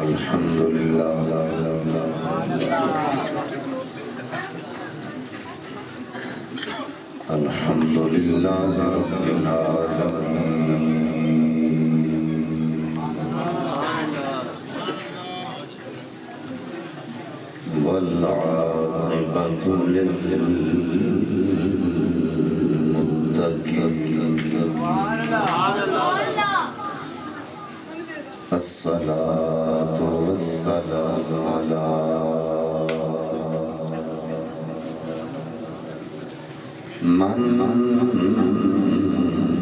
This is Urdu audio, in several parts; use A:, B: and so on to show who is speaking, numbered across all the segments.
A: الحمدللہ الحمدللہ رب العالمین والعاقبۃ للمتقین الصلاة والسلام على من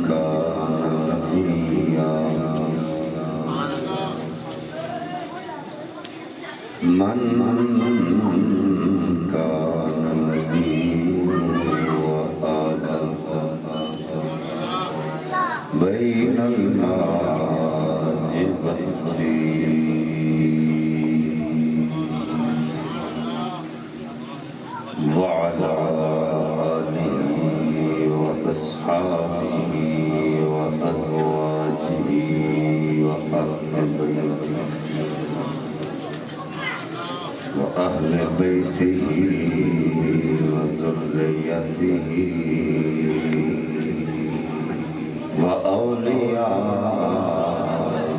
A: كان نبيا من كان نبيا وآدم بين الماء والطين وعلى أصحابه وأزواجه وأهل بيته وذريته وأولياء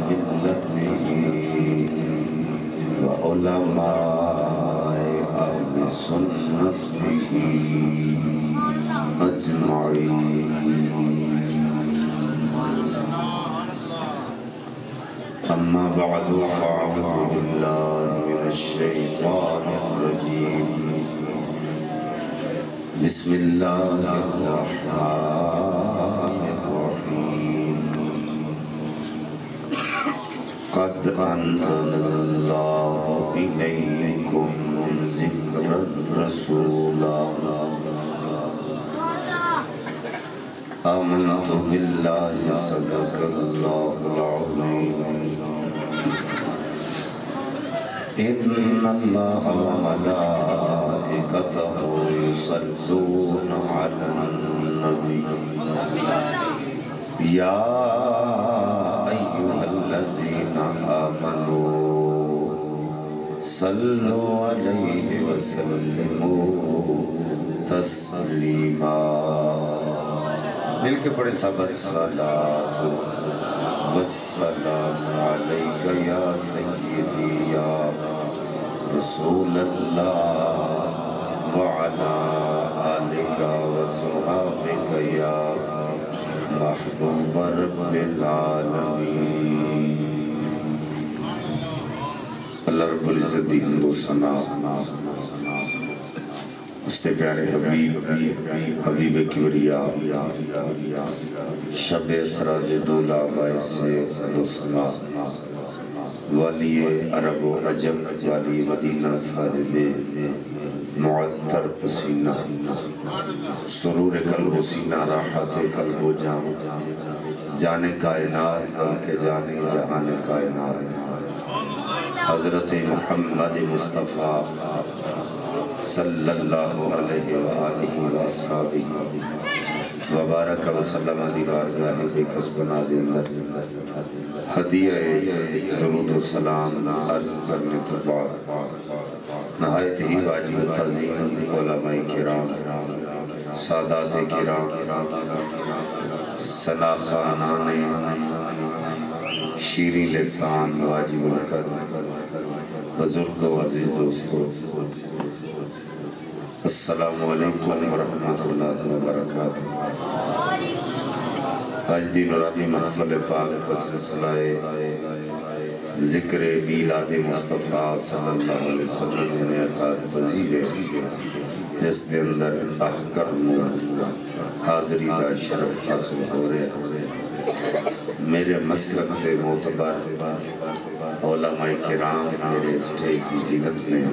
A: ملته وعلماء أهل سنته أجمعين. أما بعد فأعوذ بالله من الشيطان الرجيم. بسم الله الرحمن الرحيم. قد أنزل الله إليكم ذكرا رسولا آمنت بالله صدق الله العظيم. إن الله وملائكته يصلون على النبي يا أيها الذين آمنوا صلوا عليه وسلموا تسليما. مل کے پڑھیں سب الصلاة والسلام علیک یا سیدی یا رسول اللہ وعلا آلک وصحابک یا محبوب رب العالمین. اللہ رب العزت دی حمد و ثنا اس تے پیارے حبیب کبریا شب اسرا دے دولا باعث دوسنا والی عرب و عجم والی مدینہ صاحب معطر پسینہ سرور قلب و سینہ راحت قلب و جان جانے کائنات بلکہ جانے جہان کائنات حضرت محمد مصطفیٰ صلی اللہ علیہ وآلہ وآصحابہ وبارک وسلم دی بارگاہ بے قصب نادی اندر ہدیہ درود و سلام عرض کرنے تو بعد نہایت ہی واجب تعظیم علماء کرام سادات کرام ثنا خانان شیریں لسان واجب القدر بزرگ و عزیز دوستو السلام علیکم ورحمۃ اللہ وبرکاتہ. آج دی نورانی محفل پاک بسلسلہ ذکر میلاد مصطفیٰ صلی اللہ علیہ وسلم انعقاد پذیر ہے جس دے اندر احکرم حاضری دا شرف حاصل ہو رہے. میرے مسلک سے معتبر علماء کرام میرے اسٹیج کی زینت میں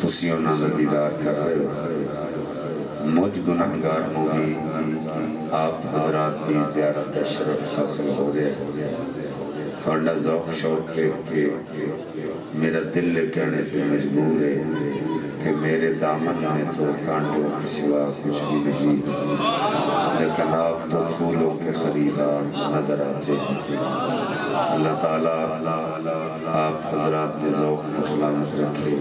A: تسی انہاں دا دیدار کر رہے ہو. مجھ گناہگار کو بھی آپ حضرات دی زیارت شرف حاصل ہو رہے. تھوڑا ذوق شوق پہ کہ میرا دل کہنے پہ مجبور ہے کہ میرے دامن میں تو کانٹوں کے سوا کچھ بھی نہیں، لیکن آپ تو پھولوں کے خریدار نظر آتے ہیں۔ اللہ تعالیٰ آپ حضرات کے ذوق کو سلامت رکھے،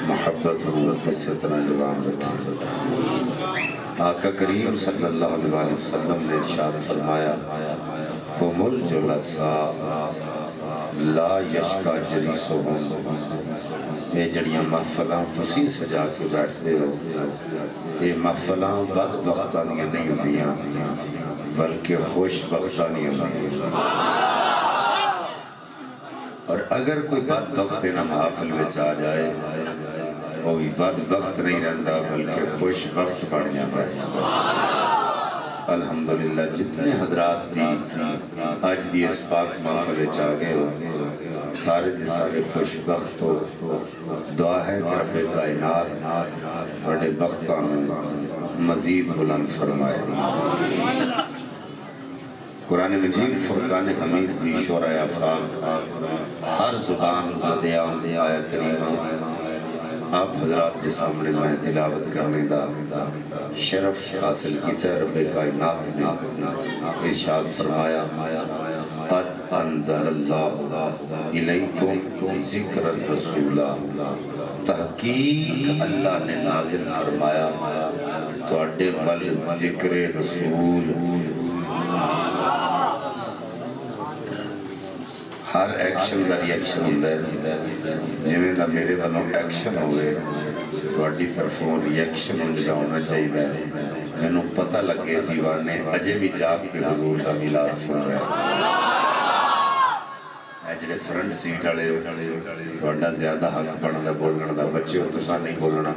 A: محبت و اس سے تنجوان رکھے۔ آقا کریم صلی اللہ علیہ وسلم نے ارشاد فرمایا، ہم الجلساء لا یشکا جلیسہم، یہ جڑیاں محفلاں تسی سجا کے بیٹھتے ہو، یہ محفلاں بدبختانیاں نہیں ہوندیاں بلکہ خوش بختانیاں ہوندیاں۔ اور اگر کوئی بدبخت نہ محافل میں آ جائے وہ بھی بدبخت نہیں رہتا بلکہ خوش بخت بن جاتا ہے۔ الحمدللہ جتنے حضرات بھی آج دی اس پاک محفل چاہ گئے ہو، سارے دے سارے خوش بخت ہو۔ دعا ہے کہ رب کائنات بڑے بختان مزید بلند فرمائے۔ قرآن مجید فرقان حمید دی شورہ افاق ہر زبان زدیان آیا کریمہ آپ حضرات کے سامنے میں تلاوت کرنے دا شرف حاصل کی رب کائنات نے ارشاد فرمایا، قد انزل اللہ الیکم ذکر الرسول، تحقیق اللہ نے نازل فرمایا تو اڈے ول ذکر رسول۔ ہر ایکشن دا ریئیکشن ہوندہ ہے، جویں دا میرے والوں ایکشن ہوئے تو اڈی طرفوں ریئیکشن ہونا چاہیے۔ میں نو پتہ لگے دیوانے اجے بھی جاگ کے حضور دا میلاد سن رہے ہیں۔ جڑے فرنٹ سیٹ والے تھوڑا زیادہ حق بندا بولن دا، بچے ہو تساں نہیں بولنا،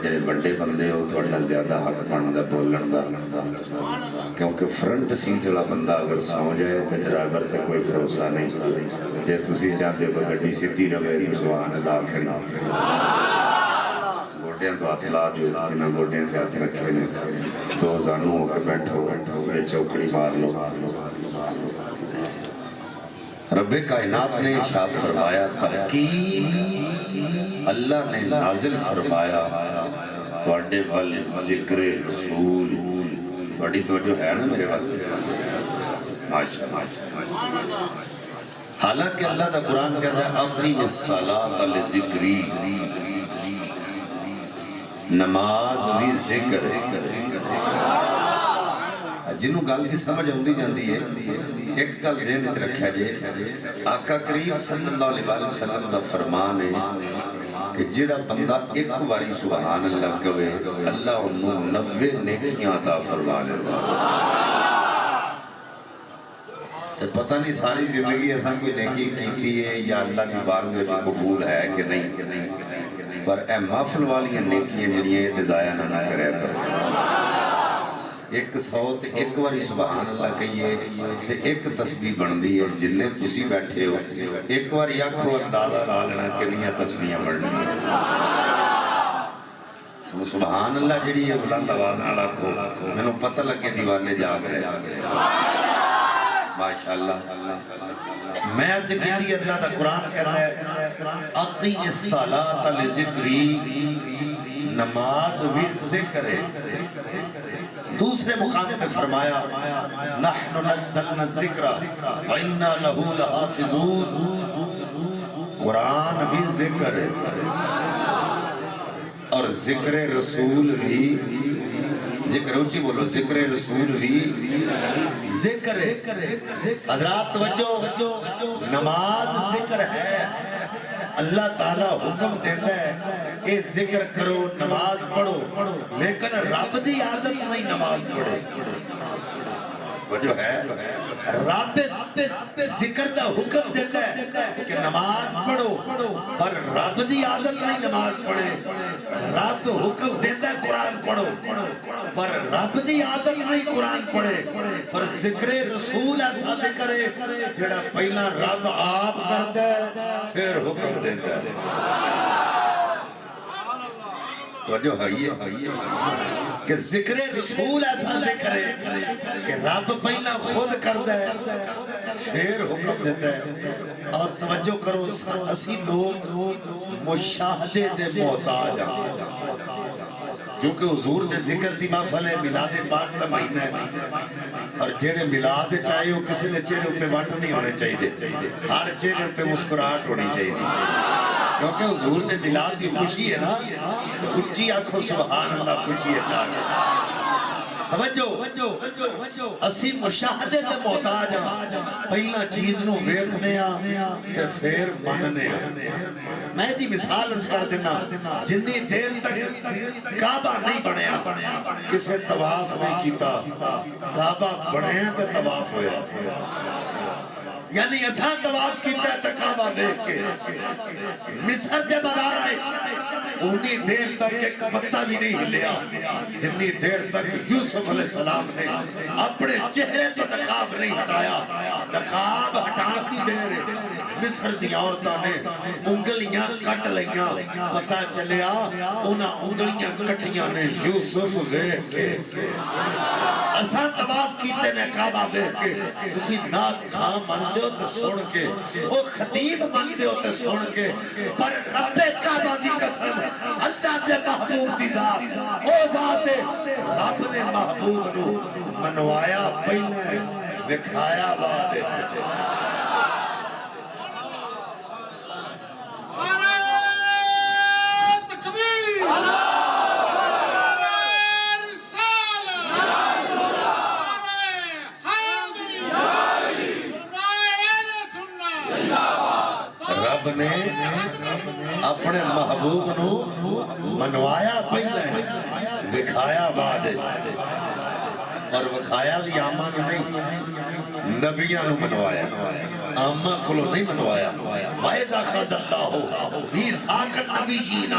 A: جڑے بڑے بندے ہو تھوڑا زیادہ حق بندا بولن دا، کیونکہ فرنٹ سیٹ والا بندہ اگر سو جائے تو ڈرائیور تے کوئی بھروسہ نہیں۔ جے تسی چاہتے ہو گڈی سیدھی رہے تو سبحان اللہ کھڑی، گوڈیاں تو ہاتھ لا دیو، جنہاں گوڈیاں تے ہاتھ رکھے نے تو زانو ہو کے بیٹھو، یہ چوکڑی مار لو۔ رب کائنات نے ارشاد فرمایا، تحقیق اللہ نے نازل فرمایا تو اڈے ول ذکر رسول۔ بڑی توجہ ہے نا میرے وقت؟ ماشاءاللہ۔ حالانکہ اللہ دا قرآن کہتا ہے اقیم الصلاۃ لذکری، نماز بھی ذکر ہے۔ جنہوں گل دی سمجھ ہوندی جاندی ہے، ایک گل ذہن وچ رکھیا جے، آقا کریم صلی اللہ علیہ وسلم دا فرمان ہے کہ جڑا بندہ ایک باری سبحان اللہ کہے اللہ انہوں 90 نیکیاں عطا فرما دیتا۔ پتہ نہیں ساری زندگی ایسا کوئی نیکی کیتی ہے یا اللہ کی بارگاہ میں قبول ہے کہ نہیں، پر اے محفل والی نیکیاں جڑیاں تے ضائع نہ کریا کرو۔ ایک سوت ایک واری سبحان اللہ کہیے تے ایک تسبیح بندی ہے، جنہیں تسی بیٹھے ہو ایک واری آنکھوں اندازہ لا لینا کنیاں تسبیحاں بڑھنی ہیں۔ سبحان اللہ جڑی ہے بلند آواز نہ لاکھو، میں نو پتہ لگے دیوانے جاگ رہے۔ ماشاءاللہ۔ میں عرض کیتی اللہ دا قرآن کہتا ہے اقیم الصلاۃ لذکری، نماز بھی ذکر ہے۔ دوسرے مقام پہ فرمایا نحن نزلنا الذکر وَإِنَّا لَهُ لَحَافِظُونَ، قرآن بھی ذکر ہے اور ذکر رسول بھی ذکر، اونچی بولو، ذکر رسول بھی ذکر ہے۔ حضرات توجہ، نماز ذکر ہے، اللہ تعالیٰ حکم دیتا ہے کہ ذکر کرو، نماز پڑھو، لیکن رب دی عادت نہیں نماز پڑھے۔ وہ جو ہے رب ذکر دا حکم دیتا ہے کہ نماز پڑھو، پر رب دی عادت نہیں نماز پڑھے۔ رب حکم دیتا ہے قرآن پڑھو، پر رب دی عادت نہیں قرآن پڑھے۔ پر ذکر رسول ایسا ذکر ہے جڑا پہلا رب آپ کرتا ہے پھر حکم دیتا ہے۔ توجہ ہے کہ ذکر رسول ایسا ذکر ہے کہ رب پہلا خود کرتا ہے
B: پھر حکم دیتا ہے اور توجہ کرو اسی لوگ مشاہدے دے محتاج ہیں چونکہ حضور دے ذکر دی محفل ہے میلاد پاک دا مہینہ ہے اور جڑے میلاد چاہے وہ کسی نے چہرے ہوتے وٹ نہیں ہونے چاہیے ہر چہرے ہوتے مسکراہٹ ہونی چاہیے کیونکہ حضور دے میلاد دی خوشی ہے نا تو اچھی آنکھوں سبحان اللہ خوشی ہے چاہیے توجہ اسی مشاہدے دے محتاج ہیں پہلا چیز نو ویکھنے تے پھر مننے میں دی مثال عرض کر دینا جنی دیر تک کعبہ نہیں بنیا کسے طواف نہیں کیتا کعبہ بنیا تے طواف ہویا یعنی ایسا طواف کیتا ہے کعبہ دیکھ کے مصر دے بازار آئے انہی دیر تک ایک پتہ بھی نہیں ہلیا جنی دیر تک یوسف علیہ السلام نے اپنے چہرے تو نقاب نہیں ہٹایا نقاب ہٹان دی دیر مصر دی عورتوں نے انگلیاں کٹ لیاں پتہ چلیا انہاں انگلیاں کٹیاں نے یوسف دیکھ کے اساں طواف کیتے نے کعبہ دیکھ کے اسی نات خواہ مندے ہو تے سن کے وہ خطیب مندے ہو تے سن کے پر رب کعبہ دی قسم اللہ دے محبوب دی ذات او ذات رب نے محبوب نو منوایا پہلے وکھایا بعد رب نے اپنے محبوب نو منوایا پہلے وکھایا بعد اور وکھایا بھی آماں نہیں نبیاں نو منوایا آماں کلو نہیں منوایا وَإِذَا خَذَ اللَّهُ مِيثَاقَ النَّبِيِّينَ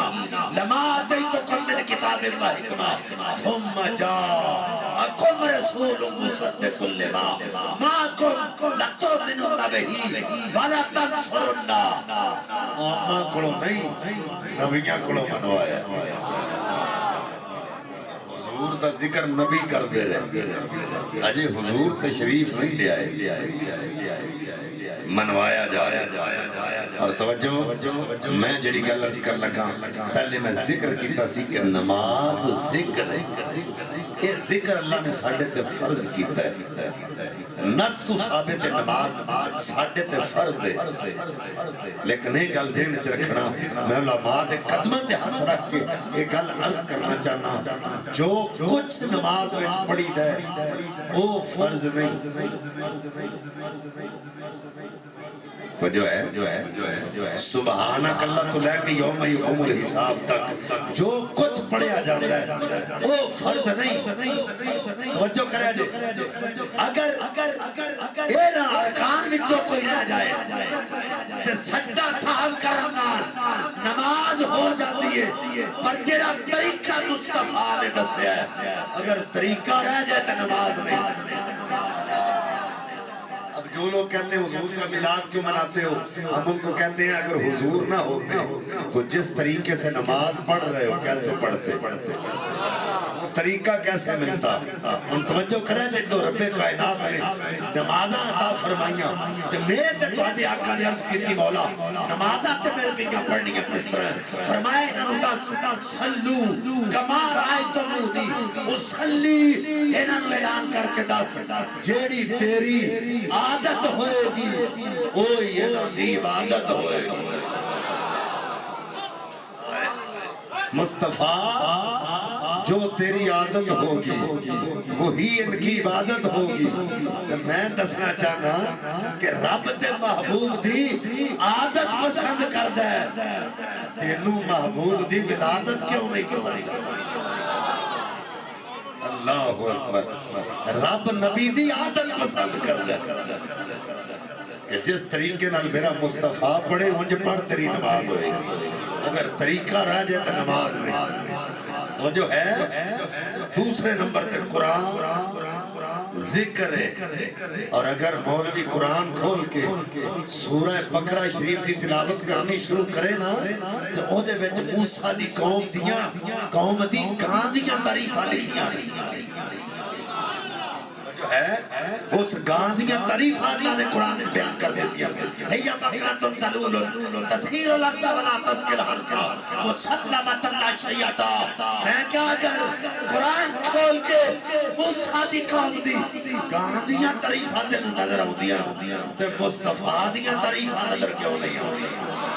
B: لَمَا آتَيْتُكُم مِّنْ كِتَابٍ وَحِكْمَةٍ ثُمَّ جَاءَكُمْ رَسُولٌ مُصَدِّقٌ لِّمَا مَعَكُمْ لَتُؤْمِنُنَّ بِهِ وَلَتَنصُرُنَّهُ آماں کلو نہیں نبیاں کلو منوایا حضور دا ذکر نبی کر دے رہے اجے حضور تشریف نہیں لے آئے منوایا جایا اور توجہ میں جڑی گل عرض کر لگا پہلے میں ذکر کیتا سی کہ نماز ذکر ہے یہ ذکر اللہ نے ساڑھے تے فرض کیتا ہے نس تو ثابت نماز ساڑھے تے فرض ہے لیکن ایک گل ذہن چ رکھنا میں علماء دے قدمہ تے ہاتھ رکھ کے ایک گل عرض کرنا چاہنا جو کچھ نماز وچ پڑھی ہے وہ فرض نہیں تو جو ہے سبحانک اللہ تو لے کے یوم یقوم الحساب تک جو کچھ پڑھیا جاتا ہے وہ فرض نہیں توجہ کرے جے اگر ایرہ ارکان میں جو کوئی رہ جائے تو سجدہ صاحب کرنا نماز ہو جاتی ہے پر جیڑا طریقہ مصطفیٰ نے دسیا ہے اگر طریقہ رہ جائے تو نماز نہیں جو لوگ کہتے ہیں حضور کا میلاد کیوں مناتے ہو ہم ان کو کہتے ہیں اگر حضور نہ ہوتے تو جس طریقے سے نماز پڑھ رہے ہو کیسے پڑھتے وہ طریقہ کیسے ملتا ان توجہ کریں جائے تو رب کائنات نے نمازہ عطا فرمائیاں تو میرے تے توڑے آقا نے عرض کی تھی مولا نمازہ تے میرے گئیاں پڑھنی ہے کس طرح فرمائے انہوں دا سلو کمار آئے تو مودی اسلی انہوں اعلان کر کے دس جیڑی تیری عادت ہوئے گی اوہ یہ دی عادت ہوئے گی مصطفیٰ جو تیری عادت ہوگی وہی ان کی عبادت ہوگی میں دسنا چاہنا کہ رب تے محبوب دی عادت پسند کر دے تینوں محبوب دی ولادت کیوں نہیں پسند اللہ اکبر رب نبی دی عادت پسند کر دے کہ جس طریقے نال میرا مصطفیٰ پڑھے انج پڑھ تیری نماز ہوئے اگر طریقہ رہ جائے تو نماز نہیں وہ جو ہے دوسرے نمبر تے قرآن ذکر ہے اور اگر مولوی قرآن کھول کے سورہ بقرہ شریف دی تلاوت کرنی شروع کرے نا تو او دے وچ موسیٰ دی قوم دی کان دیاں تعریفاں لکھیاں ہے اس گاندیاں تعریف اللہ نے قرآن میں بیان کر دیتی ہیں ہیا بکراتن دلول تسخیر الارض ولا تسقی الحرث مسلمۃ لا شیعۃ میں کیا اگر قرآن کھول کے موسیٰ دی قوم دی گاندیاں تعریفاں تے نظر آؤندیاں تے مصطفیٰ دیاں تعریفاں نظر کیوں نہیں آؤندیاں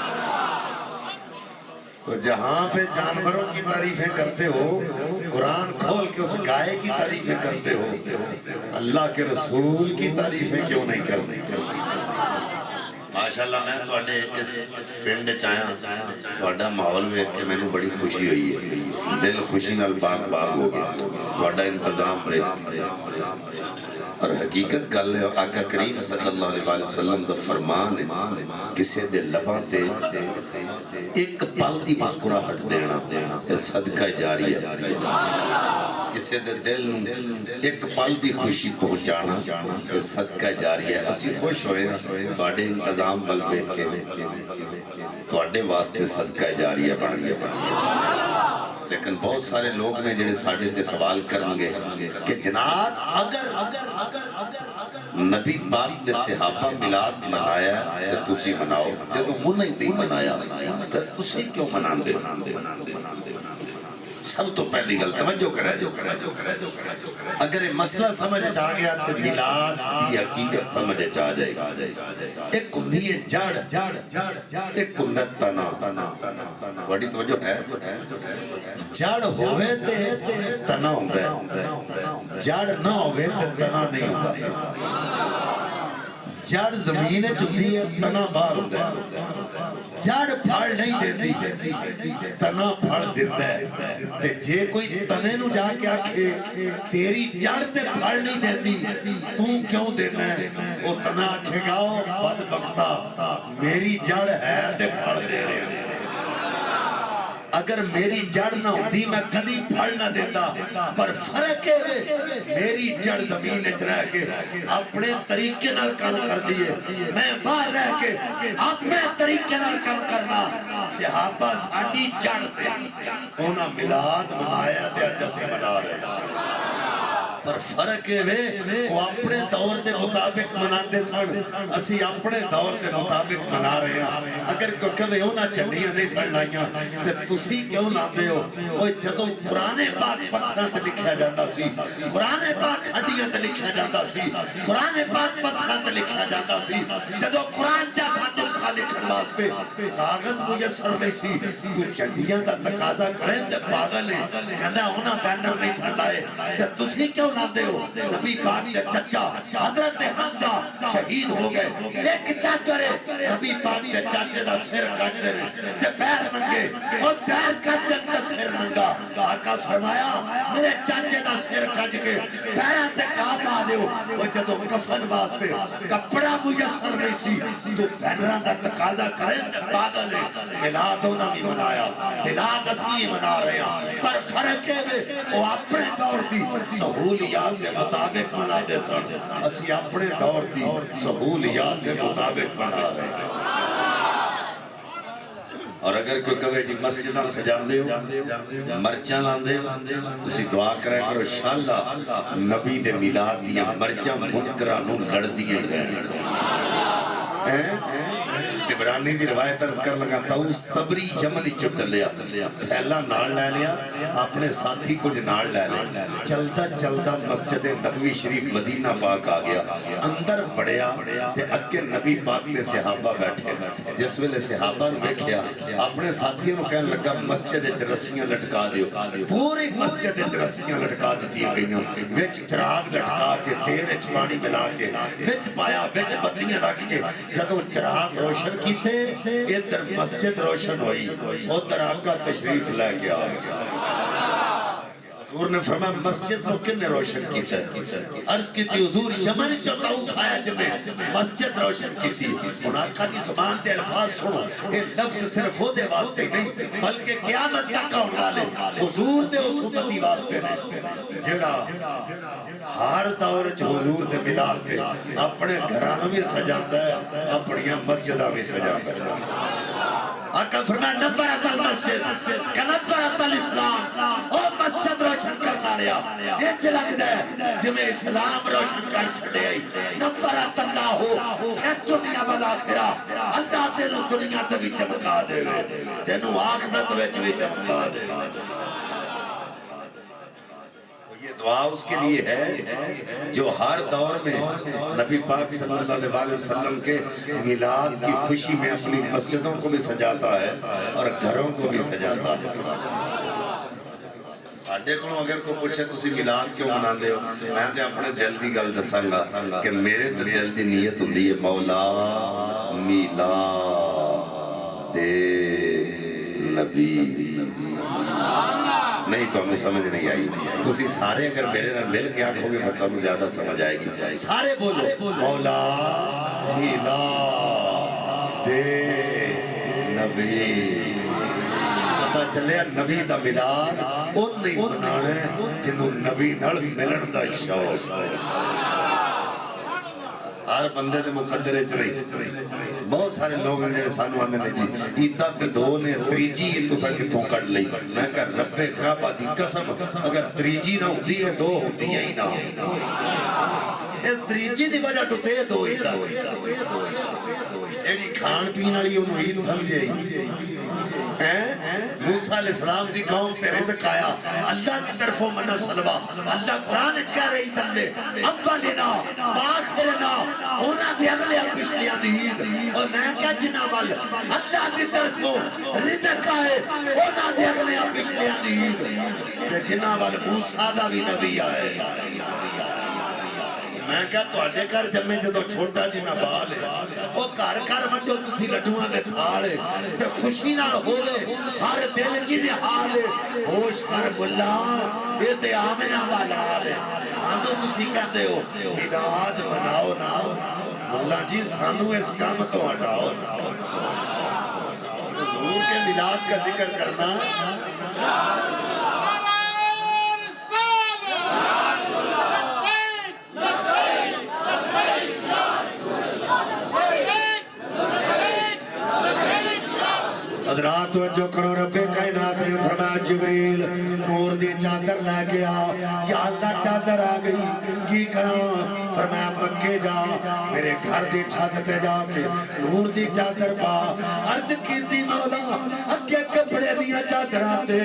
B: تو جہاں پہ جانوروں کی تعریفیں کرتے ہو قرآن کھول کے اس گائے کی تعریفیں کرتے ہو اللہ کے رسول کی تعریفیں کیوں نہیں کرتے ماشاءاللہ میں توڑے اس پنڈ چاہاں توڑا ماحول میں کہ میں نے بڑی خوشی ہوئی ہے دل خوشی نال باغ باغ ہو گیا توڑا انتظام پڑے اور حقیقت گل ہے آقا کریم صلی اللہ علیہ وسلم دا فرمان ہے کسی دے لباں تے ایک پل دی مسکراہٹ دینا یہ صدقہ جاری ہے کسی دے دل ایک پل دی خوشی پہنچانا یہ صدقہ جاری ہے اسی خوش ہوئے باڑے انتظام بل بے کے توڑے واسطے صدقہ جاری ہے بڑھ گیا لیکن بہت سارے لوگ نے جنہیں ساڑھے تے سوال کرنگے کہ جناب اگر نبی پاک دے صحابہ ملاد منایا تو تسی مناؤ جدو منہ نہیں منایا تو تسی کیوں منان دے سب تو پہلی گل توجہ کرے اگر یہ مسئلہ سمجھ چاہ گیا تو ملاد کی حقیقت سمجھ چاہ جائے گا ایک کندھی جڑ ایک کندت تنا بڑی توجہ ہے جڑ ہوئے تے تنا ہوتا ہے جڑ نہ ہوئے تے تنا نہیں ہوتا جڑ زمین چلتی ہے تنا باہر ہوتا ہے جڑ پھڑ نہیں دیتی تنا پھڑ دیتا ہے جے کوئی تنے نو جا کے آکھے تیری جڑ تے پھڑ نہیں دیتی تو کیوں دینا ہے وہ تنا آکھے گا بدبختہ میری جڑ ہے تے پھڑ دے رہے ہیں اگر میری جڑ نہ ہوتی میں کدی پھڑ نہ دیتا پر فرق ہے میری جڑ زمین رہ کے اپنے طریقے نال کام کر دیئے میں باہر رہ کے اپنے طریقے نال کام کرنا صحابہ ساڑھی جڑ دے انہاں ملاد منایا دے جیسے منا رہے پر فرق ہے وہ اپنے دور دے مطابق مناتے سن اسی اپنے دور دے مطابق منا رہے ہیں اگر کوئی کبھی ہونا چڑھیاں نہیں سڑ لائیاں تو تسی کیوں نہ دے ہو وہ جدو قرآن پاک پتھران تے لکھا جاندہ سی قرآن پاک ہڈیاں تے لکھا جاندہ سی قرآن پاک پتھران تے لکھا جاندہ سی جدو قرآن چاہتا اس خالق اللہ پہ کاغذ میسر نہیں سی تو چڑھیاں دا تقاضا کریں تے پاگل ہے کہندہ ہونا بینر نہیں سڑ لائے تو تسی کیوں دے ہو نبی پاک کے چچا حضرت حمزہ شہید ہو گئے ایک چاچرے نبی پاک کے چاچے دا سر کٹ دے تے پیر منگے اور پیر کٹ دے تے سر منگا آقا فرمایا میرے چاچے دا سر کٹ کے پیران تے کہا پا دے ہو وہ جدو کفن واسطے کپڑا میسر نہیں سی تو بینران دا تقاضا کریں تے پاگل ہے ملاد ہونا بھی منایا ملاد اسی بھی منا رہے ہیں پر فرق ہے وہ اپنے دور دی سہولیات کے مطابق منا دے سن اسی اپنے دور دی سہولیات کے مطابق منا رہے ہیں اور اگر کوئی کہے جی مسجدہ سجان دے ہو مرچاں لان دے ہو تسی دعا کرے کرو انشاءاللہ نبی دے میلاد دیا مرچاں منکرانوں لڑ دیئے رہے تبرانی دی روایت عرض کر لگا تاؤس تبری یمنی چپ چلیا پھیلا نال لے لیا اپنے ساتھی کو جنال لے لیا چلتا چلتا مسجد نبوی شریف مدینہ پاک آ گیا اندر بڑھیا تے اکے نبی پاک نے صحابہ بیٹھے جس ویلے صحابہ نے بیٹھیا اپنے ساتھیوں کو کہنے لگا مسجد رسیاں لٹکا دیو پوری مسجد رسیاں لٹکا دیتی گئیاں وچ چراغ لٹکا کے تیر پانی ملا کے وچ پایا وچ بتیاں رکھ کے جدو چراغ روشن کیتے ادھر مسجد روشن ہوئی ادھر آقا تشریف لے کے آ گیا حضور نے فرمایا مسجد کو کن نے روشن کیتا ہے عرض کی تھی حضور یمن جو تاؤس آیا جمیں مسجد روشن کی تھی ان آقا کی زبان دے الفاظ سنو یہ لفظ صرف ہو دے واسطے نہیں بلکہ قیامت تک کا اٹھا لے حضور دے اس امتی واسطے نہیں جڑا ہر دور جو حضور دے ملاد دے اپنے گھرانوں میں سجاتا ہے اپنیاں مسجدہ میں سجاتا ہے آقا فرمایا نبرت المسجد کنبرت الاسلام، او مسجد روشن کرنا لیا یہ لگ دے جمیں اسلام روشن کر چھڑے آئی نبرت اللہ ہو فیت دنیا والآخرہ، اللہ تینوں دنیا تے بھی چمکا دے گے تینوں آخرت وچ بھی چمکا دے گے۔ یہ دعا اس کے لیے ہے جو ہر دور میں نبی پاک صلی اللہ علیہ وسلم کے میلاد کی خوشی میں اپنی مسجدوں کو بھی سجاتا ہے اور گھروں کو بھی سجاتا ہے۔ ساڈے کو اگر کوئی پوچھے تسی میلاد کیوں منا دے ہو، میں تے اپنے دل دی گل دساں گا کہ میرے دل دی نیت ہوندی ہے مولا میلاد دے نبی۔ نہیں تو ہمیں سمجھ نہیں آئی، تسی سارے اگر میرے نال مل کے آنکھوں گے تو ہمیں زیادہ سمجھ آئے گی۔ سارے بولو مولا میلاد دے نبی۔ پتہ چلے نبی دا میلاد او نہیں منانا ہے جنہوں نبی نال ملن دا شوق۔ ہر بندے دے مقدرے چلے بہت سارے لوگ ہیں جنہیں سانو آنے نے جی عیدہ تے دو نے تریجی تو سا کتوں کٹ لئی، میں کہا رب کعبہ دی قسم اگر تریجی نہ ہوتی ہے دو ہوتی ہے ہی نہ، اس تریجی دی وجہ تو تے دو عیدہ ایڈی کھان پین والی انہوں عید سمجھے موسیٰ علیہ السلام دی قوم تے رزق آیا اللہ کی طرفوں منو سلوہ، اللہ قرآن کہہ رہی دلے اولنا باخرنا ہونا دی اگلے پچھلیاں دی عید، اور میں کیا جنہ وال اللہ کی طرفوں رزق آئے ہونا دی اگلے پچھلیاں دی عید، جنہ وال موسیٰ دا بھی نبی آئے۔ میں کہا تو آٹے کر جمعے جدو چھوٹا جی نہ بال ہے او کار کار منڈو تسی لڈوان دے تھاڑے تے خوشی نہ ہوئے ہر دل جی دے حال ہے ہوش کر بلا یہ تے آمنہ والا ہے سانو تسی کہتے ہو میلاد مناؤ نا اللہ جی سانو اس کام تو ہٹاؤ حضور کے میلاد کا ذکر کرنا حضرات توجہ کرو رب کائنات نے فرمایا جبریل نور دی چادر لے کے آ، یا اللہ چادر آ گئی کی کراں، فرمایا مکے جا میرے گھر دی چھت تے جا کے نور دی چادر پا، عرض کیتی مولا اگے کپڑے دیا چادراں تے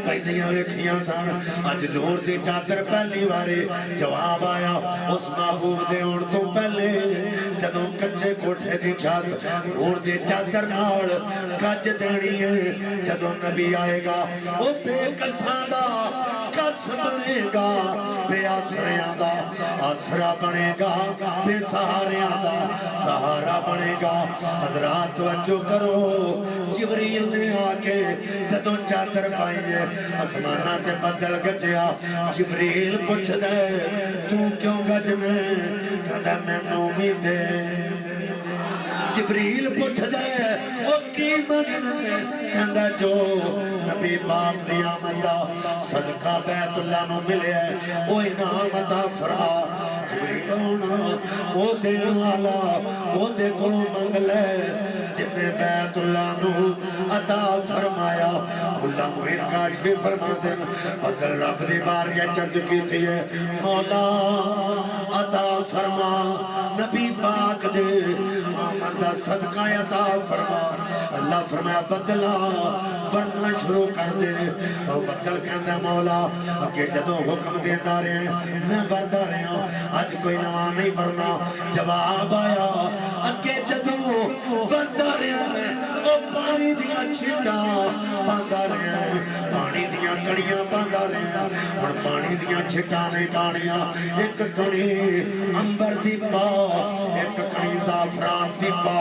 B: پہنیاں ویکھیاں سن، اج نور دی چادر پہلی باری جواب آیا اس محبوب دے ہون تو پہلے جدوں کچے کوٹھے دی چھت نور دی چادر نال کج دینی ہے، جدوں نبی آئے گا وہ بے کساں دا کس بنے گا، بے آسریاں دا آسرا بنے گا، بے سہاریاں دا سہارا بنے گا۔ حضرات توجہ کرو جبریل نے آکے جدوں چادر پائیے آسمانہ تے بدل گجیا، جبریل پوچھ دے تو کیوں گجنے کہتا میں نومی دے، جبریل پوچھ دے وہ کی مگنے کہندا جو نبی پاک دی آمدہ صدقہ بیت اللہ نو ملے وہ انعام عطا فرما، جبریل کونا وہ دین والا وہ دے کنو منگ لے جنہیں بیت اللہ نو عطا فرمایا۔ اللہ محیر کاشفی فرما دینا بدل رب دی بار یہ چرچ کی تھی ہے مولا عطا فرما نبی پاک دے آمدہ صدقہ عطا فرما، اللہ فرمایا بدلا ورنہ شروع کر دے، اور بدل کہندہ مولا اگے جدوں حکم دیتا رہے ہیں میں بردہ رہے ہوں آج کوئی نواں نہیں ورنہ جواب آیا اگے جدوں بردہ رہے ہیں وہ پانی دیا چھٹا باندھا رہے ہیں، پانی دیا کڑیاں باندھا رہے ہیں، اور پانی دیا چھٹا نہیں پانیاں ایک کڑی امبر دی پا، ایک کڑی زعفران دی پا،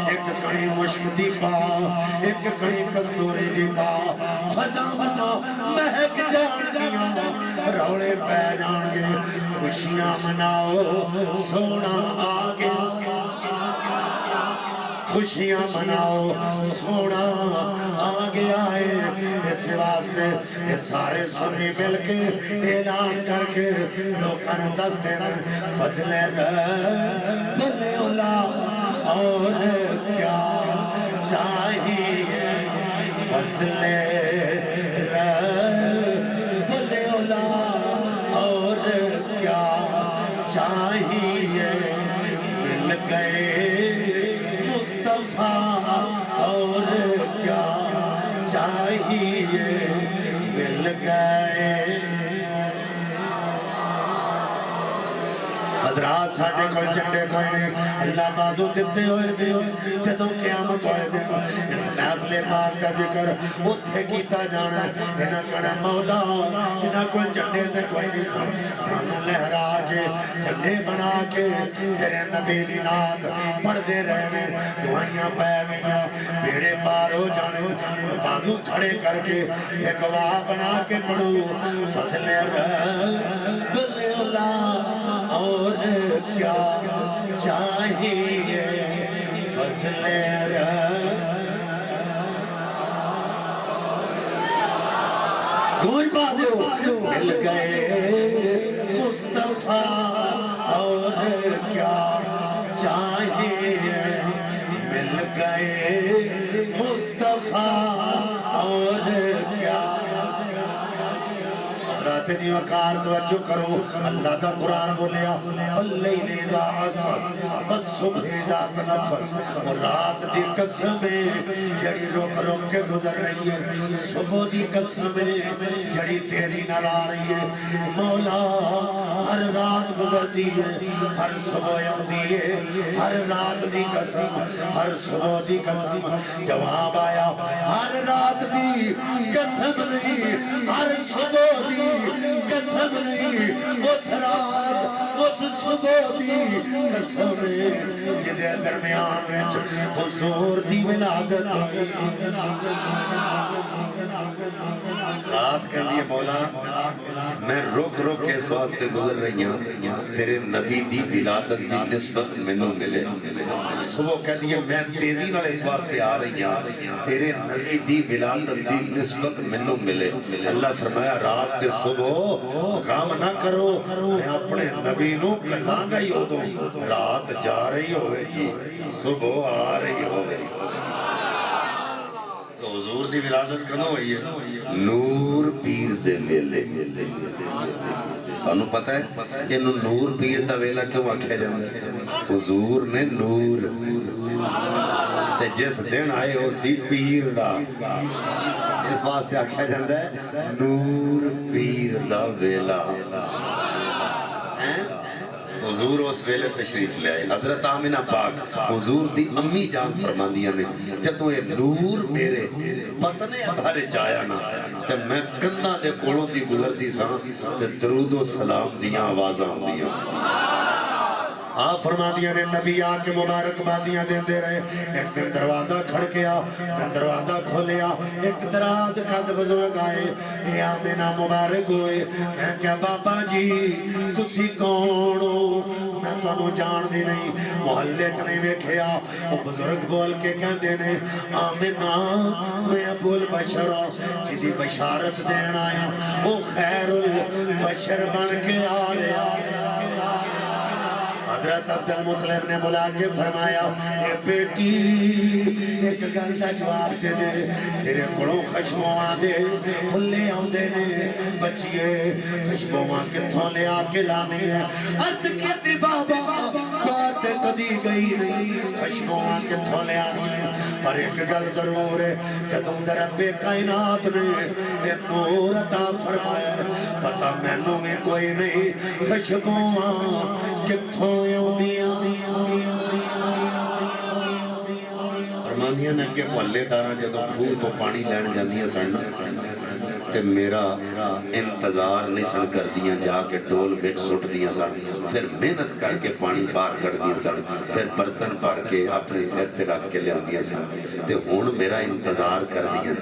B: ایک کڑی مشک دی پا، ایک کڑی کستوری دی پا، فضا مہک جان گیا روڑے پہ جان گے خوشیاں مناؤ سونا آگے، خوشیاں مناؤ سونا آگے آئے، اس واسطے یہ سارے سنی مل کے اعلان کر کے لوکاں دس دینا فضل رب اولا اور کیا چاہیے فضل رب العلا اور کیا چاہیے مل گئے مصطفیٰ اور کیا چاہیے مل گئے حضرات ساڑھے کوئی جنڈے کوئی نہیں اللہ بازو دیتے ہوئے دیو جدوں قیامت والے دن اس محفل پاک کا ذکر اتھے کیتا جانا ہے انہاں کہنا مولا انہاں کوئی جنڈے تے کوئی نہیں سانوں لہرا کے جنڈے بنا کے تیرے نبی دی نات پڑھ دے رہنے دعائیاں پہ گئیاں بیڑے پار ہو جانے بازو کھڑے کر کے ایک گواہ بنا کے پڑھو فضل رب العلا اور کیا چاہیے فضل رب کوئی بات ہو مل گئے مصطفیٰ اور کیا چاہیے مل گئے مصطفیٰ اور کیا حضرات دی وقار توجہ کرو اللہ دا قرآن بولیا واللیل اذا عسعس والصبح اذا تنفس اور رات دی قسمیں جڑی رک رک کے گزر رہی ہے صبح دی قسمیں جڑی تیری نہ لا رہی ہے مولا ہر رات گزرتی ہے ہر صبح آتی ہے ہر رات دی قسم ہر صبح دی قسم جواب آیا ہر رات دی قسم نہیں ہر صبح دی قسم نہیں اس رات اس صبح دی قسم جدے درمیان وچ حضور دی ولادت ہوئی رات کہندی ہے مولا میں رک رک کے اس واسطے گزر رہی ہوں تیرے نبی دی ولادت دی نسبت مینوں ملے صبح کہندی ہے میں تیزی نال اس واسطے آ رہی ہوں تیرے نبی دی ولادت دی نسبت مینوں ملے اللہ فرمایا رات تے صبح غم نہ کرو میں اپنے نبی نو کلاں گا ہی ادوں رات جا رہی ہوئے گی صبح آ رہی ہوئے گی تو حضور دی ولادت کدوں ہوئی ہے نور پیر دے ویلے تانوں پتہ ہے اینوں نور پیر دا ویلا کیوں آکھیا جاندا ہے حضور نے نور تے جس دن آئے ہو سی پیر دا اس واسطے آکھیا جاندا ہے نور پیر دا ویلا حضور اس ویلے تشریف لے آئے حضرت آمینہ پاک حضور دی امی جان فرماندیاں نے جدوں یہ نور میرے پتنے ادھارے جایا نا تے میں کندھاں دے کولوں دی گزردی ساں تے درود و سلام دیاں آوازاں ہوندیاں آپ فرما دیا نے نبی آکے مبارک بادیاں دین دے رہے ایک دن دروازہ کھڑ گیا میں دروازہ کھولیا ایک دراز قد بزرگ آئے یا آمینہ مبارک ہوئے میں کہا بابا جی تسی کون ہو میں تو انہوں جان دی نہیں محلے چنے میں کھیا وہ بزرگ بول کے کہہ دینے آمینہ میں ابو البشر جدی بشارت دین آیا وہ خیر البشر بن کے آ رہا حضرت عبد المطلب نے بلا کے فرمایا اے بیٹی ایک گل دا جواب دے دے تیرے کولوں خشمواں دے ہلے آوندے نے بچیے خشمواں کتھوں لے آ کے لانے ہیں عرض کیتی بابا بات کدی گئی نہیں خشمواں کتھوں لے آنی ہیں پر ایک گل ضرور ہے جدوں در رب کائنات نے ایک نور عطا فرمایا پتہ مینوں میں کوئی نہیں خشمواں کتھوں فرماندیاں نے کہ محلے داراں جدوں کھوہ تو پانی لین جاندیاں سن تے میرا انتظار نہیں سن کردیاں جا کے ڈول وچ سٹ دیاں سن پھر محنت کر کے پانی باہر کڈ دیاں سن پھر برتن بھر کے اپنے سر تے رکھ کے لیاندیاں سن تے ہن میرا انتظار کردیاں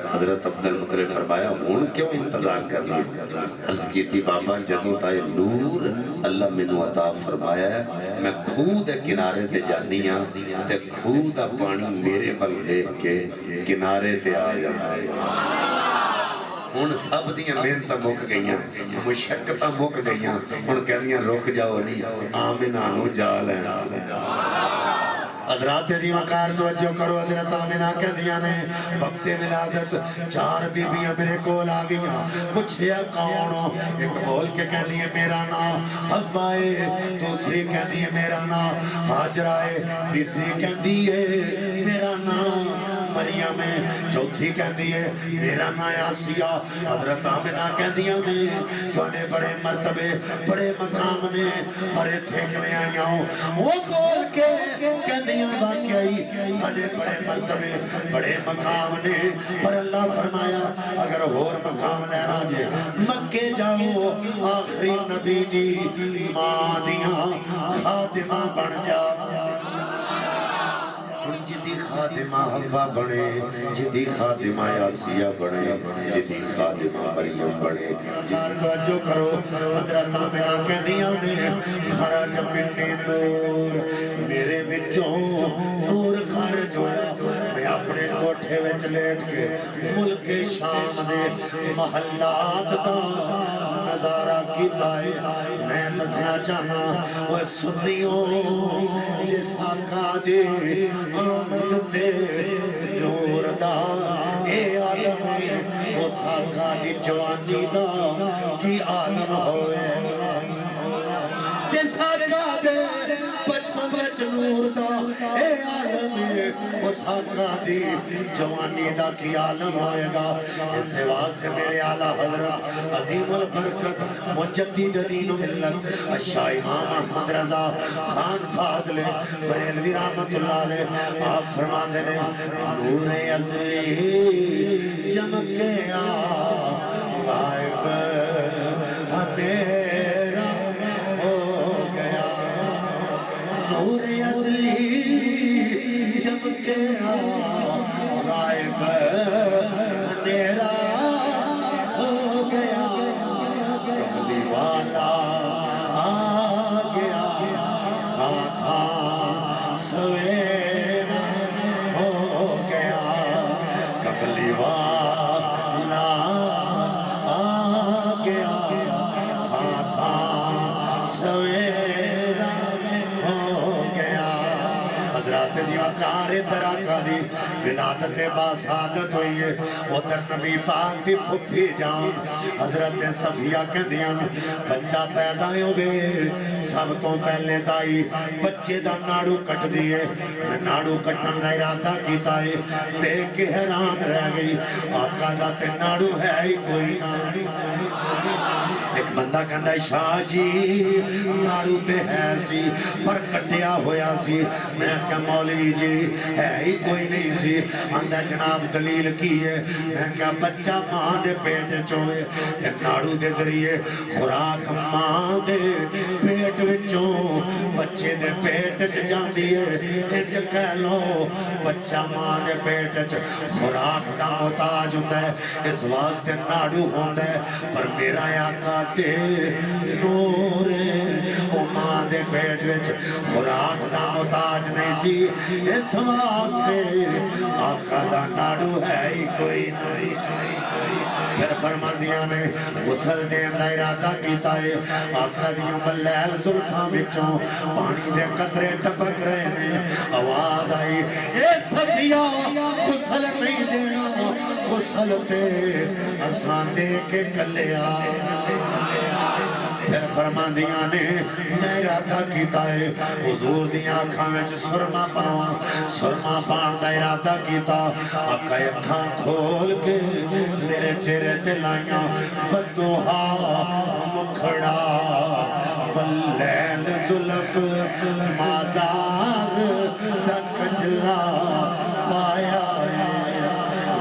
B: حضرت عبد المطلب فرمایا ہن کیوں انتظار کرنا عرض کی تھی بابا جدوں تا نور اللہ مینوں عطا فرمایا ہے میں کھوہ دے کنارے تے جانی ہاں تے کھوہ دا پانی میرے ول دیکھ کے کنارے تے آ جاندا ہے ہن سب دیاں محنتاں مک گئیاں مشقتاں مک گئیاں ہن کہندیاں رک جاؤ نہیں آمینہ نو جا لینا حضرات دی وقار توجہ کرو حضرت آمنہ کہہ دیا نے وقت ولادت 4 بیبیاں میرے کول آ گئیاں پوچھیا کون ہو ایک بول کے کہہ دیے میرا نام حوا ہے دوسری کہہ دیے میرا نام ہاجرہ ہے تیسری کہہ دیے میرا نام مریم ہے چوتھی کہہ دیے میرا نام آسیہ حضرت آمنہ کہہ دیا نے تھوڑے بڑے مرتبے بڑے مقام نے بڑے تھے کہ میں آیا ہوں وہ بول کے کہہ دیا واقعی ساڑھے بڑے مرتبے بڑے مقام نے پر اللہ فرمایا اگر اور مقام لینا جے مکے جاؤ آخری نبی دی ماں دیاں خادمہ بن جا جدی خادمہ حوا بڑے جدی خادمہ آسیہ بڑے جدی خادمہ مریم بڑے جان توجہ کرو حضرت آمنہ کہہ دیا نے خرج منی نور میرے بچوں نور خارج ہویا میں اپنے کوٹھے وچ لیٹ کے ملک شام دے محلات دا نظارہ کی پائے میں دسیا چاہنا وہ سنیوں جس آقا دے آمد تے نور دا اے عالم ہے اس آقا دی جوانی دا کی عالم ہوئے جس آقا دے بچپن وچ نور دا اے عالم ہے اس آقا دی جوانی دا کی عالم ہوئے گا اس واسطے میرے اعلیٰ حضرت عظیم البرکت مجدد دین و ملت شاہ امام احمد رضا خان فاضل بریلوی رحمت اللہ علیہ آپ فرما دینے نور ازلی چمکے غائب اندھیرا ہو گیا نور ازلی چمکے غائب اندھیرا ہو گیا کملی والا آ گیا تھا سویرا ہو گیا کملی والا آ گیا تھا سویرا ہو گیا حضرات دی وقار دراکہ دی ولادت باسادت ہوئی ہے ادھر نبی پاک دی پھپھی جان حضرت صفیہ کے دیاں بچہ پیدا ہوئے سب تو پہلے دائی بچے دا ناڑو کٹ دیئے میں ناڑو کٹن دا ارادہ کیتا ہے دیکھ کے حیران رہ گئی آقا دا تے ناڑو ہے ہی کوئی نہ ایک بندہ کہندہ ہے شاہ جی ناڑو تے ہے سی پر کٹیا ہویا سی میں کہا مولوی جی ہے ہی کوئی نہیں سی اندہ جناب دلیل کی ہے میں کہا بچہ ماں دے پیٹ چوئے تے ناڑو دے ذریعے خوراک ماں دے پیٹ وچوں بچے دے پیٹ جان دیئے انج کہہ لو بچہ ماں دے پیٹ خوراک دا محتاج ہوندہ ہے اس وقت ناڑو ہوندہ ہے پر میرا آقا تے نور او ماں دے پیٹ وچ خوراک دا محتاج نہیں سی اس واسطے آقا دا ناڑو ہے ہی کوئی نہیں پھر فرما دیا نے غسل دین دا ارادہ کیتا ہے آقا دیاں بلیل زلفاں بچوں پانی دے قطرے ٹپک رہے نے آواز آئی اے صفیہ غسل نہیں دینا غسل تے آسان دے کے کلے پھر فرما دیا نے میں ارادہ کیتا ہے حضور دیا آنکھاں وچ سرما پاواں سرما پان دا ارادہ کیتا آقا اکھاں کھول کے میرے چہرے تے لائیاں ودوہا مکھڑا واللیل زلف مازاغ تک جلا پایا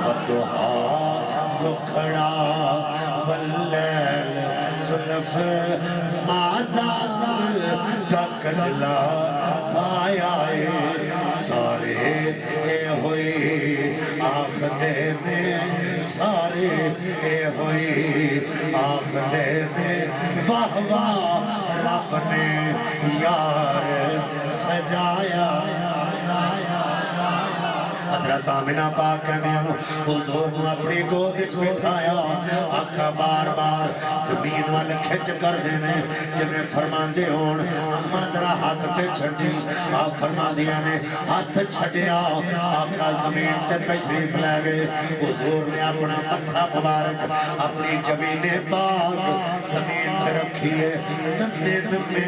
B: ودوہا مکھڑا واللیل زلف مازاغ تک جلا پایا سارے اے ہوئی آخدے میں سارے اے ہوئی آخدے میں واہ واہ رب نے یار سجایا حضرت آمنہ پاک کہنے حضور نے اپنی گود بٹھایا آقا بار بار زمین وال کھچ کر دینے جب فرما دے ہون اما ذرا ہاتھ تے چھڑی آپ فرما دیا نے ہاتھ چھڑیا آقا زمین تے تشریف لے گئے حضور نے اپنا متھا مبارک اپنی جبین پاک زمین تے رکھیے نمے نمے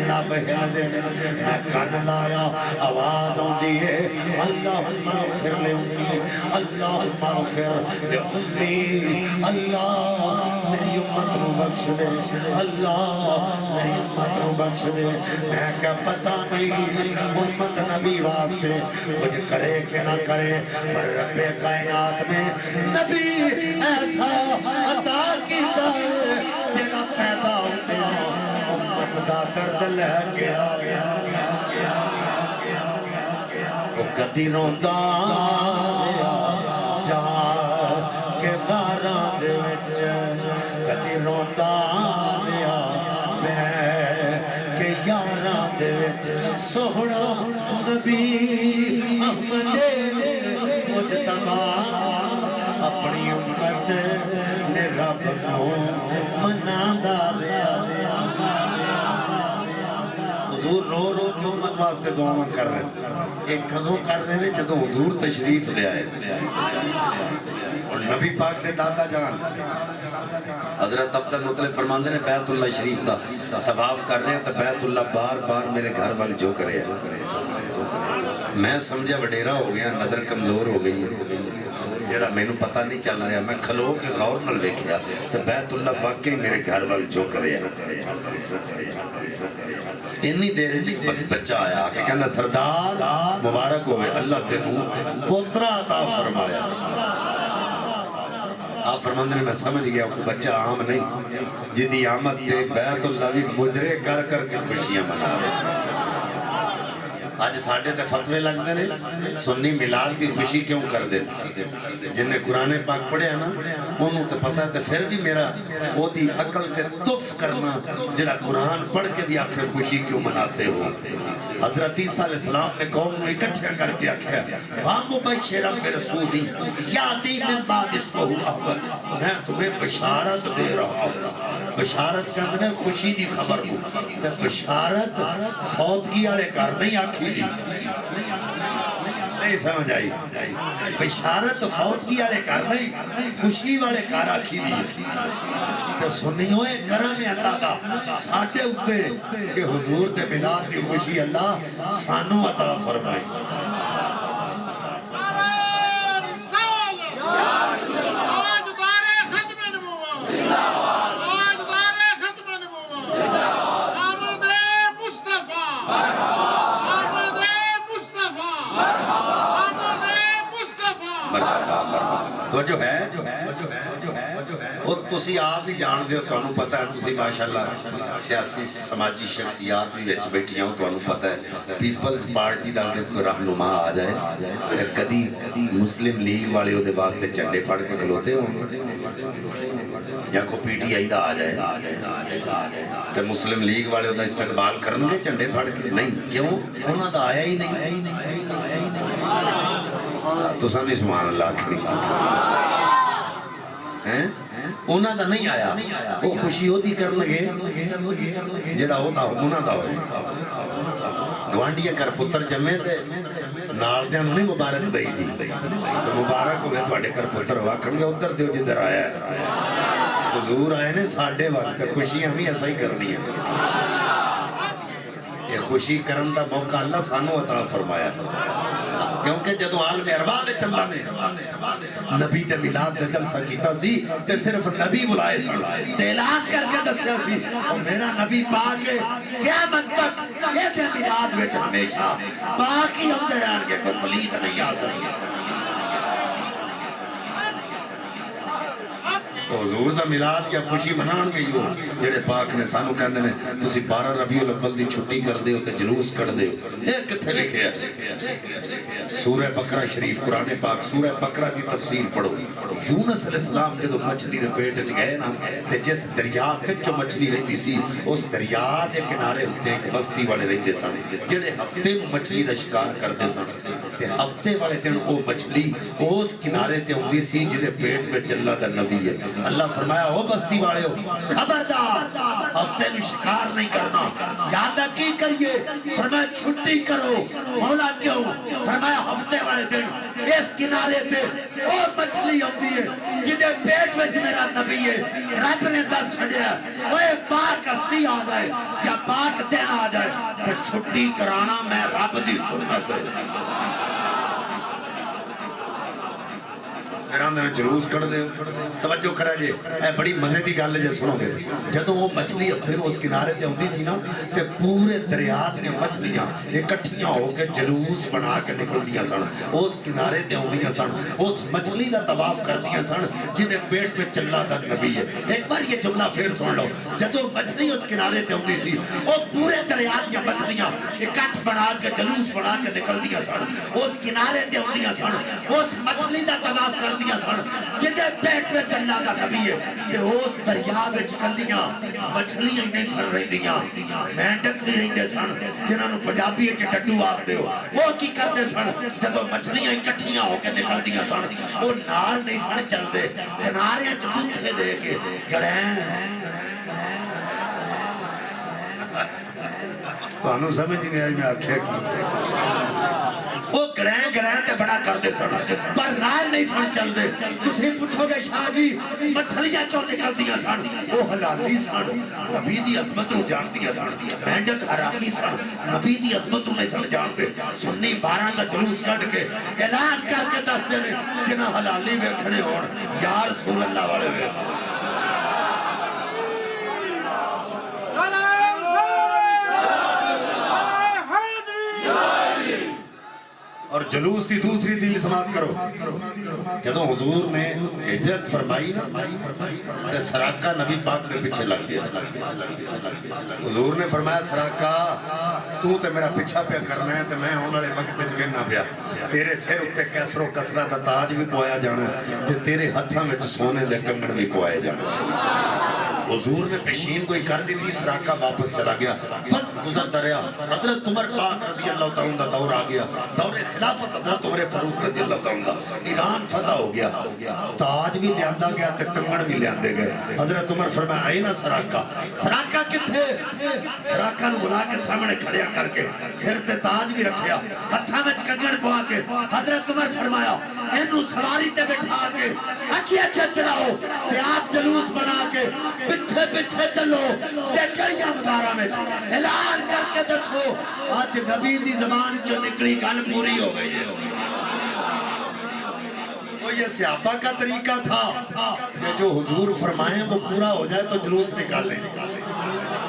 B: لب ہل دے میں کان لایا آواز ہوں دیئے اللہم اغفر لے امی اللہم اغفر لے امی اللہ میری امت نو بخش دے اللہ میری امت نو بخش دے میں کیا پتہ نہیں امت نبی واسطے کچھ کرے کہ نہ کرے پر رب کائنات نے نبی ایسا عطا کیتا ہے جنہ پیدا ہوتے ہیں امت دا درد لے گیا وہ کدی روندا جا کے غاران دے وچ کدی روندا رہیا میں کہ یاراں دے وچ سوہنا نبی احمد مجتبی اپنی امت نے رب کو مناندا رہیا حضور رو رو کے امت واسطے دعاواں کر رہے ہیں ایک کدوں کر رہے ہیں جدوں حضور تشریف لے آئے اور نبی پاک دے دادا جان حضرت عبد المطلب فرماندے نے بیت اللہ شریف دا طواف کر رہے ہیں تو بیت اللہ بار بار میرے گھر وال جو کرے میں سمجھا وڈیرا ہو گیا نظر کمزور ہو گئی ہے جڑا میں نو پتہ نہیں چل رہا میں کھلو کے غور نال ویکھیا تو بیت اللہ واقعی میرے گھر وال جو کرے اتنی دیر بچہ آیا کہ کہنا سردار مبارک ہوئے اللہ تینوں پوترا عطا فرمایا آپ فرماندے نے میں سمجھ گیا کہ بچہ عام نہیں جدی آمد تے بیت اللہ بھی مجرے کر کر کے خوشیاں منا رہے آج ساڑھے تے فتوے لگ دے نے سنی ملاد کی خوشی کیوں کر دے جن نے قرآن پاک پڑھے ہیں نا انہوں تے پتہ ہے تے پھر بھی میرا وہ دی عقل تے تف کرنا جڑا قرآن پڑھ کے بھی آکھے خوشی کیوں مناتے ہو حضرت عیسیٰ علیہ السلام نے قوم نے اکٹھیا کر کے آکھیا وَمُبَشِّرًا بِرَسُولٍ یَأْتِی مِن بَعْدِ اسْمُهُ احمد میں تمہیں بشارت دے رہا ہوں بشارت کا میں خوشی دی خبر ہوں تے بشارت فوتگی والے گھر نہیں آکھی نہیں سمجھ آئی بشارت فوتگی والے گھر نہیں خوشی والے گھر آکھی دی تو سنی ہوئے کرم اللہ دا ساٹھے اتے کہ حضور دے ملاد دی خوشی اللہ سانو عطا فرمائے تو جو ہے وہ تسی آپ ہی جان دے ہو تو انہوں پتہ ہے تسی ماشاءاللہ سیاسی سماجی شخصیات بھی ویچ بیٹھی ہوں تو انہوں پتہ ہے پیپلز پارٹی دا جب کوئی رہنما آ جائے کدی مسلم لیگ والے ہوتے واسطے چنڈے پڑھ کے کھلوتے ہوں یا کو پی ٹی آئی دا آ جائے تو مسلم لیگ والے ہوتا استقبال کرنگے چنڈے پڑھ کے نہیں کیوں انہوں دا آیا ہی نہیں تو سامنے سبحان اللہ کھڑی انہوں دا نہیں آیا وہ خوشی ہوتی کرنگے جڑا انہوں دا ہوئے گوانڈیا کر پتر جمعے تھے نال دیا انہوں نے مبارک دائی دی تو مبارک ہوئے تو آڑے کر پتر ہوا کرنگے ادھر دیو جدھر آیا ہے حضور آئے نے ساڑھے وقت خوشی ہمیں ایسا ہی کرنی ہے یہ خوشی کرن دا موقع اللہ سانو عطا فرمایا کیونکہ جدو عالم ارواح میں چلا نے نبی دے ملاد دے جلسہ کیتا سی تے صرف نبی بلائے سن تے اعلان کر کے دسیا سی اور میرا نبی پاک ہے قیامت تک یہ دے ملاد میں ہمیشہ پاک ہی ہم دے رہن کے کوئی پلید نہیں آ سکتا تو حضور دا میلاد یا خوشی منان گئی ہو جڑے پاک نے سانو کہندے نے تسی 12 ربیع الاول دی چھٹی کر دے ہو تے جلوس کر دے ہو یہ کتھے لکھیا ہے سورہ بقرہ شریف قرآن پاک سورہ بقرہ دی تفسیر پڑھو یونس علیہ السلام جدو مچھلی دے پیٹ وچ گئے نا تے جس دریا وچ مچھلی رہندی سی اس دریا دے کنارے تے ایک بستی والے رہندے سن جڑے ہفتے نو مچھلی دا شکار کردے سن تے ہفتے والے دن او مچھلی اس کنارے تے ہوندی سی جدے پیٹ وچ اللہ دا نبی ہے اللہ فرمایا او بستی والے ہو خبردار ہفتے نو شکار نہیں کرنا یاد کی کریے فرمایا چھٹی کرو مولا کیوں فرمایا ہفتے والے دن اس کنارے تے او مچھلی ہوتی ہے جدے پیٹ وچ میرا نبی ہے رب نے دا چھڑیا اوے پاک ہستی آ جائے یا پاک دن آ جائے تو چھٹی کرانا میں رب دی سنت ہے میرے جلوس کر دے توجہ کرا جے اے بڑی مزے دی گل جے سنو گے جدوں وہ مچھلی ہفتے اس کنارے تے ہوندی سی نا تے پورے دریا دے مچھلیاں اکٹھیاں ہو کے جلوس بنا کے نکلدیاں سن اس کنارے تے ہوندیاں سن اس مچھلی دا طواف کردیاں سن جدے پیٹ میں چلا دا نبی ہے ایک بار یہ جملہ پھر سن لو جدوں مچھلی اس کنارے تے ہوندی سی او پورے دریا دی مچھلیاں اکٹھ بنا کے جلوس بنا کے نکلدیاں سن اس کنارے تے ہوندیاں سن اس مچھلی دا طواف کردیاں سن جدے پیٹ میں چلا دا نبی ہے کہ اس دریا وچ کلیاں مچھلیاں نہیں سن رہندیاں مینڈک بھی رہندے سن جنہاں نوں پنجابی وچ ڈڈو آکھدے ہو وہ کی کردے سن جدوں مچھلیاں اکٹھیاں ہو کے نکلدیاں سن وہ نال نہیں سن چلدے کنارے وچ بوتھے دے کے گڑیں تانوں سمجھ نہیں آئی میں آکھیا کی وہ گڑیں تے بڑا کر دے سن پر نال نہیں سن چل دے تسی پوچھو گے شاہ جی مچھلیاں کیوں نکل دیا سن وہ حلالی سن نبی دی عظمت نو جان دیا سن مینڈک حرامی سن نبی دی عظمت نو نہیں سن جان دے سنی 12 کا جلوس کٹ کے اعلان کر کے دس دے جنہاں حلالی ویکھنے ہون یا رسول اللہ والے ویکھنے اور جلوس دی دوسری دل سماعت کرو جدو حضور نے ہجرت فرمائی نا تے سراقہ نبی پاک دے پیچھے لگ گیا حضور نے فرمایا سراقہ تو تے میرا پیچھا پہ کرنا ہے تے میں ہونے والے وقت وچ گنا پیا تیرے سر اتے کیسر و کسرہ دا تاج بھی پوایا جانا تے تیرے ہتھاں وچ سونے دے کنگن بھی پوائے جانا حضور نے پیشین کوئی کر دی تھی سراقہ واپس چلا گیا وقت گزرتا رہا حضرت عمر پاک رضی اللہ تعالیٰ دا دور آ گیا دور خلافت حضرت عمر فاروق رضی اللہ تعالیٰ ایران فتح ہو گیا تاج بھی لیاندہ گیا تے کنگن بھی لیاندے گئے حضرت عمر فرمایا آئی نا سراقہ سراقہ کتھے سراقہ نو بلا کے سامنے کھڑیا کر کے سر تے تاج بھی رکھیا ہتھاں وچ کنگن پوا کے حضرت عمر فرمایا اینو سواری تے بٹھا کے اچھی چلاؤ تے آپ جلوس بنا کے پچھے پچھے چلو تے گلیاں بازاراں میں اعلان کر کے دسو آج نبی دی زبان چوں نکلی گل پوری ہو گئی ہے وہ یہ صحابہ کا طریقہ تھا کہ جو حضور فرمائیں وہ پورا ہو جائے تو جلوس نکالیں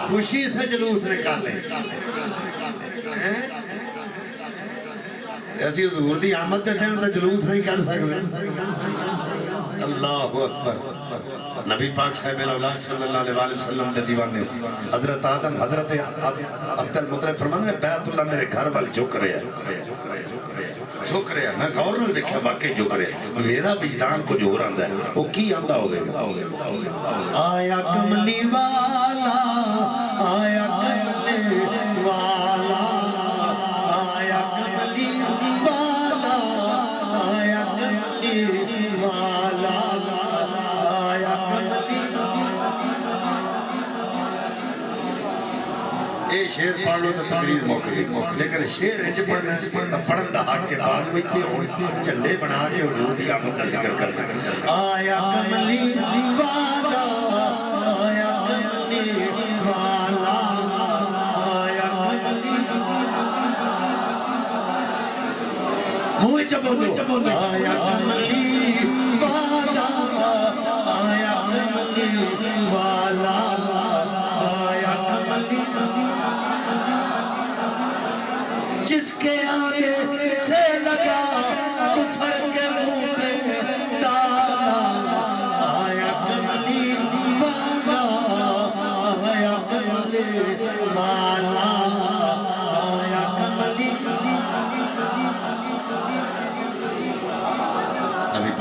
B: خوشی سے جلوس نکالیں ایسی حضور دی آمد دے دن تو جلوس نہیں کر سکتے اللہ اکبر نبی پاک صاحب الاولاد صلی اللہ علیہ وسلم دے دیوانے حضرت آدم حضرت عبد المطلب فرمانے بیت اللہ میرے گھر وال جھک رہے ہیں جھک رہے ہیں میں غور نہ دیکھا واقعی جھک رہے ہیں میرا وجدان کو جو رہندا ہے وہ کی آندا ہو گئے آیا کملی والا آیا کملی والا آیا کملی والا آیا کملی والا آیا کملی اے شیر پڑھ لو تو تقریر موقع دی لیکن شیر انج پڑھنا پڑھن دا حق کے بعد بیٹھے ہون چلے بنا کے حضور دی آمد کا ذکر کرتے ہیں آیا کملی والا آیا کملی والا آیا کملی منہ چ بولو آیا کملی والا آیا کملی والا آیا کملی جس کے آگے سے لگا کفر کے منہ پہ تالا آیا کملی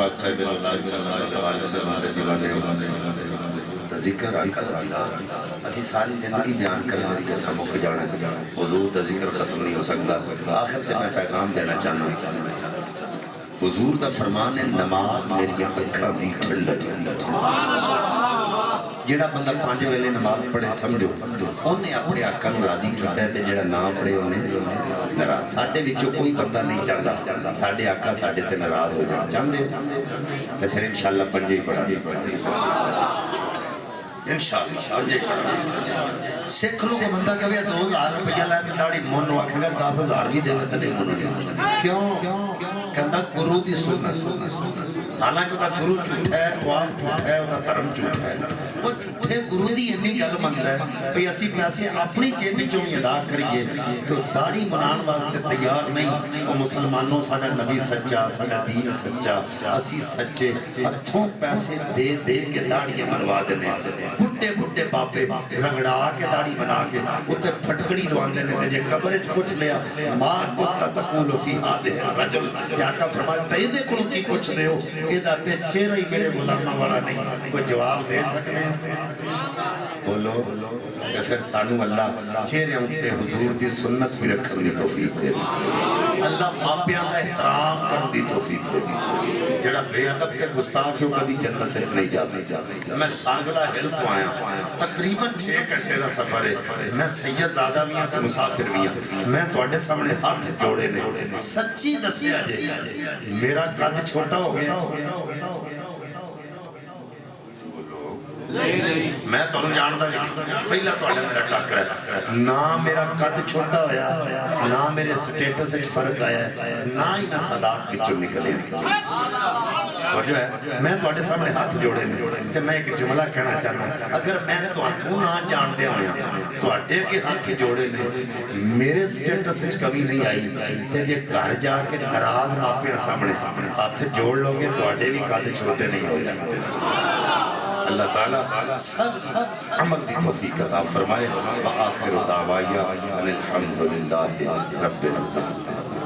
B: پاک صاحب اللہ صلی اللہ علیہ وسلم دے دیوانے ذکر آقا دا اسی ساری زندگی بیان کرنے والی کیسا موقع جانا ہے حضور دا ذکر ختم نہیں ہو سکتا آخر تے میں پیغام دینا چاہنا حضور دا فرمان ہے نماز میری اکھاں دی ٹھنڈک جڑا بندہ 5 ویلے نماز پڑھے سمجھو انہیں اپنے آقا نو راضی کیتا ہے تے جڑا نہ پڑھے انہیں ناراض ساڈے وچوں کوئی بندہ نہیں چاہتا ساڈے آقا ساڈے تے ناراض ہو جائے چاہندے تے پھر انشاءاللہ پنجے پڑھا انشاءاللہ سکھ لو کہ بندہ کہے 2000 روپیہ لائے داڑھی منو آکھے گا 10,000 بھی دے تے نہیں منو کیوں کہتا گرو دی سنت حالانکہ وہ گرو جھوٹا ہے قوام جھوٹا ہے وہ دھرم جھوٹا ہے وہ جھوٹے گرو دی اتنی گل منگتا ہے بھئی اسی پیسے اپنی جیب وچوں ادا کریے تو داڑھی منان واسطے تیار نہیں وہ مسلمانوں ساڈا نبی سچا ساڈا دین سچا اسی سچے ہتھوں پیسے دے دے کے داڑھیاں منوا دینے بڈھے بڈھے بابے رگڑا کے داڑھی بنا کے اوتے پھٹکڑی لواندے نے تے جے قبر وچ پوچھ لیا ما کتا تقول فی هذه الرجل یا کا فرمایا تے دے کولوں کی پوچھ دے ہو یہ تے چہرہ ہی میرے غلاماں والا نہیں کوئی جواب دے سکنے بولو تے پھر سانو اللہ چہرے تے حضور دی سنت بھی رکھن دی توفیق دے اللہ ماپیاں دا احترام کرن دی توفیق دے جڑا بے ادب تے گستاخ ہو کدی جنت وچ نہیں جا سکدا میں سانگلا ہل تو آیا تقریباً 6 گھنٹے دا سفر ہے میں سید زادہ بھی ہاں مسافر بھی ہاں میں تواڈے سامنے ہاتھ جوڑے نے سچی دسیا جے میرا قد چھوٹا ہو گیا میں تو جانتا بھی پہلا تو میرا ٹکر ہے نہ میرا قد چھوٹا ہویا نہ میرے سٹیٹس سے فرق آیا ہے نہ ہی میں صداقت بچوں نکلے جو ہے میں تو سامنے ہاتھ جوڑے نے تے میں ایک جملہ کہنا چاہنا اگر میں تو نہ جان دے ہویا تو اٹھے کے ہاتھ جوڑے نے میرے سٹیٹس سے کمی نہیں آئی تے جے گھر جا کے ناراض ماپیاں سامنے ہاتھ جوڑ لو گے تو اٹھے بھی قد چھوٹے نہیں ہو جائیں اللہ تعالیٰ سب عمل دی توفیق عطا فرمائے وآخر دعوائیا ان الحمدللہ رب العالمین